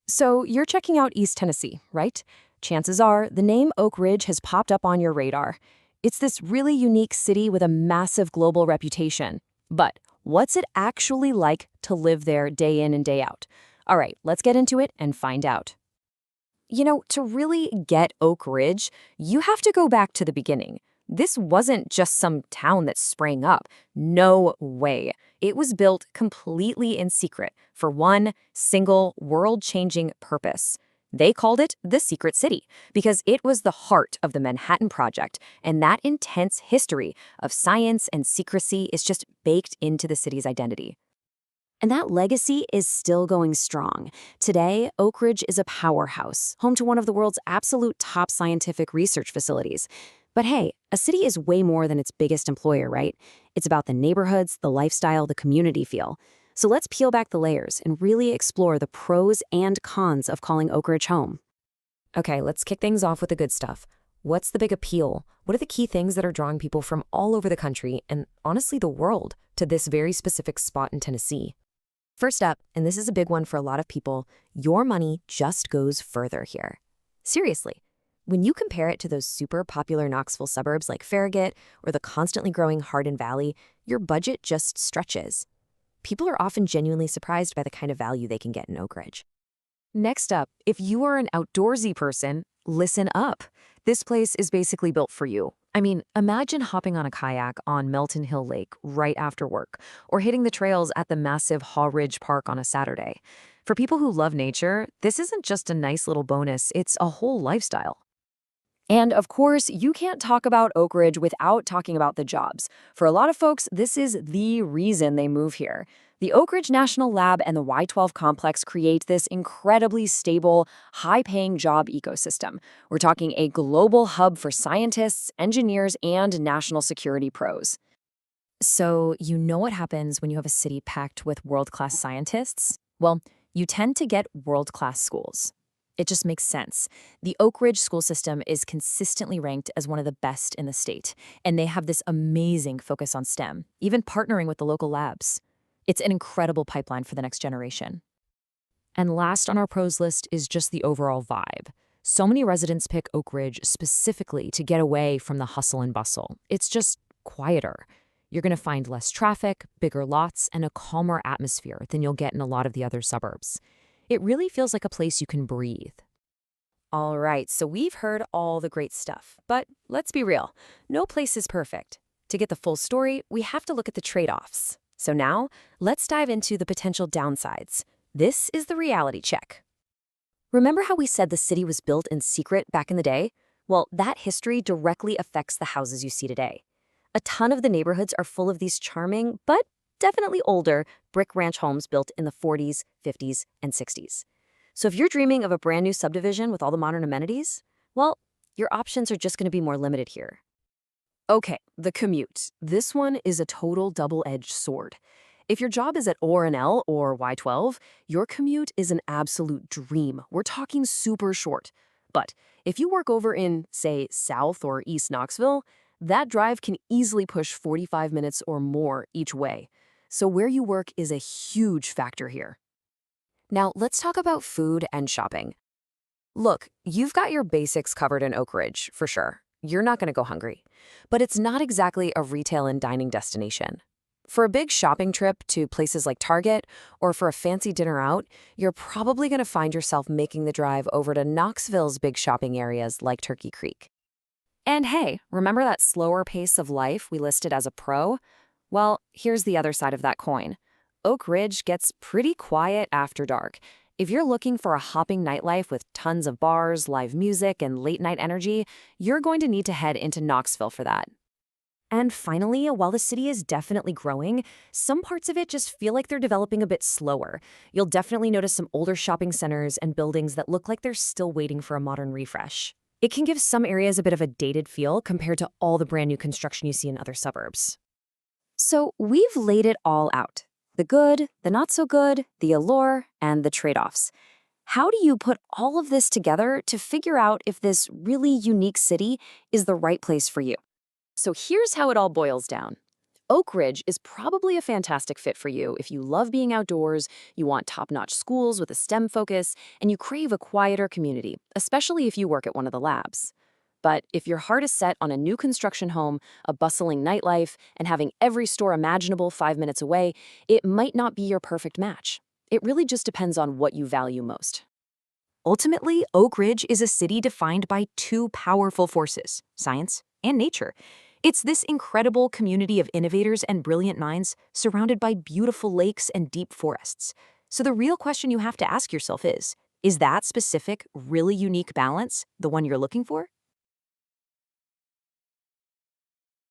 So you're checking out East Tennessee, right? Chances are the name Oak Ridge has popped up on your radar. It's this really unique city with a massive global reputation. But what's it actually like to live there day in and day out? All right, let's get into it and find out. To really get Oak Ridge, you have to go back to the beginning. This wasn't just some town that sprang up. No way. It was built completely in secret for one single world-changing purpose. They called it the Secret City because it was the heart of the Manhattan Project, and that intense history of science and secrecy is just baked into the city's identity. And that legacy is still going strong. Today, Oak Ridge is a powerhouse, home to one of the world's absolute top scientific research facilities. But hey, a city is way more than its biggest employer, right? It's about the neighborhoods, the lifestyle, the community feel. So let's peel back the layers and really explore the pros and cons of calling Oak Ridge home. Okay, let's kick things off with the good stuff. What's the big appeal? What are the key things that are drawing people from all over the country and honestly the world to this very specific spot in Tennessee? First up, and this is a big one for a lot of people, your money just goes further here. Seriously, when you compare it to those super popular Knoxville suburbs like Farragut or the constantly growing Hardin Valley, your budget just stretches. People are often genuinely surprised by the kind of value they can get in Oak Ridge. Next up, if you are an outdoorsy person, listen up. This place is basically built for you. I mean, imagine hopping on a kayak on Melton Hill Lake right after work, or hitting the trails at the massive Haw Ridge Park on a Saturday. For people who love nature, this isn't just a nice little bonus, it's a whole lifestyle. And of course, you can't talk about Oak Ridge without talking about the jobs. For a lot of folks, this is the reason they move here. The Oak Ridge National Lab and the Y-12 complex create this incredibly stable, high-paying job ecosystem. We're talking a global hub for scientists, engineers, and national security pros. So, you know what happens when you have a city packed with world-class scientists? Well, you tend to get world-class schools. It just makes sense. The Oak Ridge school system is consistently ranked as one of the best in the state, and they have this amazing focus on STEM, even partnering with the local labs. It's an incredible pipeline for the next generation. And last on our pros list is just the overall vibe. So many residents pick Oak Ridge specifically to get away from the hustle and bustle. It's just quieter. You're going to find less traffic, bigger lots, and a calmer atmosphere than you'll get in a lot of the other suburbs. It really feels like a place you can breathe. All right, so we've heard all the great stuff, but let's be real. No place is perfect. To get the full story, we have to look at the trade-offs. So now, let's dive into the potential downsides. This is the reality check. Remember how we said the city was built in secret back in the day? Well, that history directly affects the houses you see today. A ton of the neighborhoods are full of these charming, but definitely older, brick ranch homes built in the 40s, 50s, and 60s. So if you're dreaming of a brand new subdivision with all the modern amenities, well, your options are just going to be more limited here. Okay, the commute. This one is a total double-edged sword. If your job is at O&L or Y-12, your commute is an absolute dream. We're talking super short. But if you work over in, say, South or East Knoxville, that drive can easily push 45 minutes or more each way. So where you work is a huge factor here. Now, let's talk about food and shopping. Look, you've got your basics covered in Oak Ridge, for sure. You're not going to go hungry. But it's not exactly a retail and dining destination. For a big shopping trip to places like Target or for a fancy dinner out, you're probably going to find yourself making the drive over to Knoxville's big shopping areas like Turkey Creek. And hey, remember that slower pace of life we listed as a pro? Well, here's the other side of that coin. Oak Ridge gets pretty quiet after dark. If you're looking for a hopping nightlife with tons of bars, live music, and late-night energy, you're going to need to head into Knoxville for that. And finally, while the city is definitely growing, some parts of it just feel like they're developing a bit slower. You'll definitely notice some older shopping centers and buildings that look like they're still waiting for a modern refresh. It can give some areas a bit of a dated feel compared to all the brand new construction you see in other suburbs. So we've laid it all out. The good, the not so good, the allure, and the trade-offs. How do you put all of this together to figure out if this really unique city is the right place for you? So here's how it all boils down. Oak Ridge is probably a fantastic fit for you if you love being outdoors, you want top-notch schools with a STEM focus, and you crave a quieter community, especially if you work at one of the labs. But if your heart is set on a new construction home, a bustling nightlife, and having every store imaginable 5 minutes away, it might not be your perfect match. It really just depends on what you value most. Ultimately, Oak Ridge is a city defined by two powerful forces, science and nature. It's this incredible community of innovators and brilliant minds surrounded by beautiful lakes and deep forests. So the real question you have to ask yourself is that specific, really unique balance the one you're looking for?